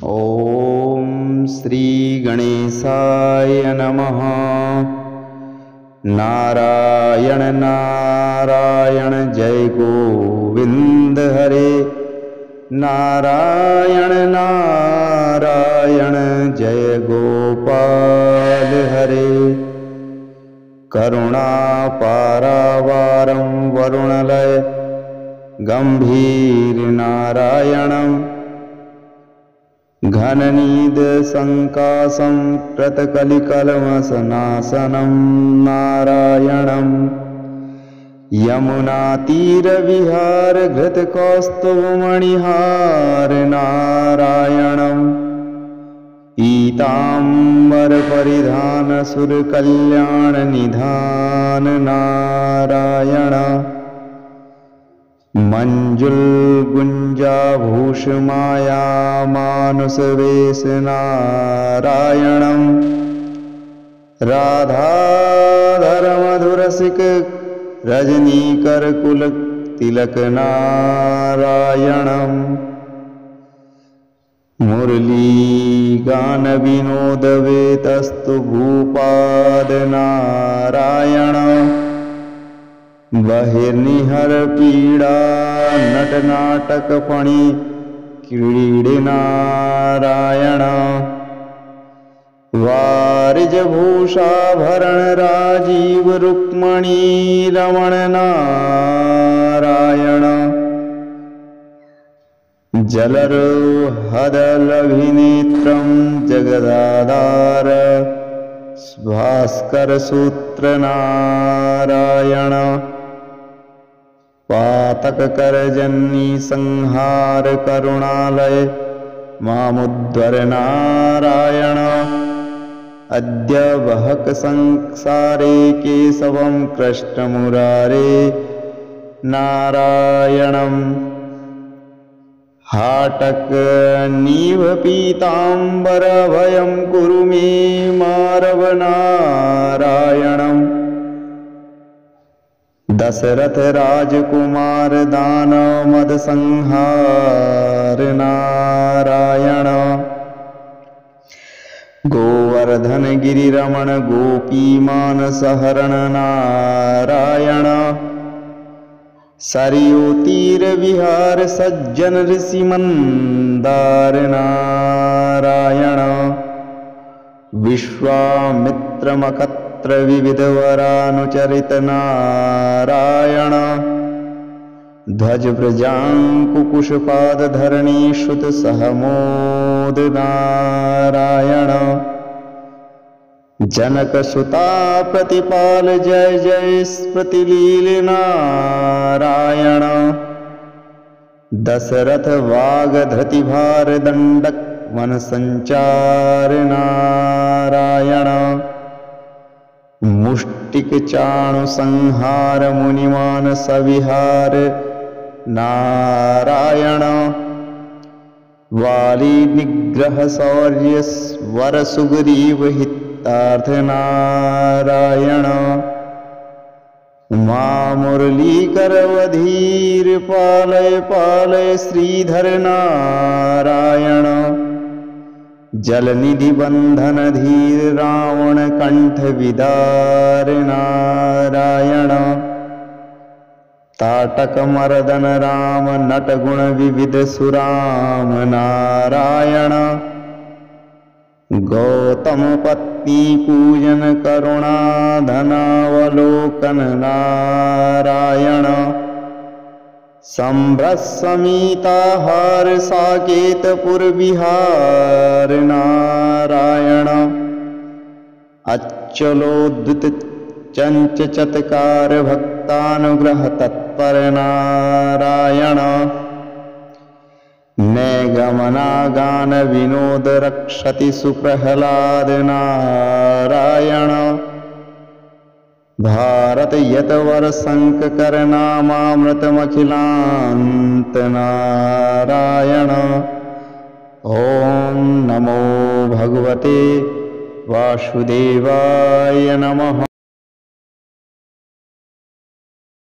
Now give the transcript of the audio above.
ॐ श्री गणेशाय नमः। नारायण नारायण जय गोविंद हरे। नारायण नारायण जय गोपाल हरे। करुणा पारावारं वरुणलय गंभीर नारायणं। घननीद संकासं कृतकलिकल्मषनाशनं नारायणं। यमुनातीरविहार घृतकौस्तुभमणिहार नारायणं। पीताम्बर परिधान सुरकल्याण निधान नारायण। मंजुल गुंजाभूष माया मानुष वेश नारायणं। राधाधर मधुरसिक रजनीकर कुल तिलक नारायणं। मुरली गान विनोद वेतस्तु भूपाद नारायण। बहिर्निहर पीड़ा नट नाटक फणि क्रीडे नारायण। वारिज भूषाभरण राजीव रुक्मणी रमण नारायण। जलरोहदलभिनेत्रं जगदाधार भास्कर सूत्र नारायण। पातक करजन्नी संहार करुणालय मामुद्धर नारायण। अद्य वहक संसारे केशवं कृष्णमुरारे नारायणं। हाटक नीव पीताम्बर भयं कुरु मे मारव नारायणं। दशरथ राजकुमार दानव मद संहार नारायण। गोवर्धन गिरिरमण गोपी मानसहरण नारायण। सरयू तीर विहार सज्जन ऋषि मंदार नारायण। विश्वामित्र मकत्र विविध वरानुचरित नारायण। ध्वज व्रजांकुकुशपाद धरणी श्रुत सहमोद नारायण। जनक सुता प्रतिपाल जय जय स्मृतिलील नारायण। दशरथ वाग धृतिभार दंडक मन संचार नारायण। मुष्टिक चाणु संहार मुनिमान सविहार नारायण। वाली निग्रह शौर्य वर सुग्रीव हितार्थ नारायण। उमा मुरलीकर वधीर पालय पालय श्रीधर नारायण। जलनिधि बंधन धीर रावण कंठ विदार नारायण। ताटक मर्दन राम नट गुण विविध सुराम नारायण। गौतम पत्नी पूजन करुणा धनावलोकन नारायण। संभ्रसमिताहार साकेतपुर विहार नारायण। अच्चलोद्युत चंच चत्कार भक्तानुग्रह तत्पर नारायण। नैगमना गान विनोद रक्षति सुप्रहलाद नारायण। भारत यतवर संक करनामामृतमखिलांत नारायण। ओम नमो भगवते वासुदेवाय नमः।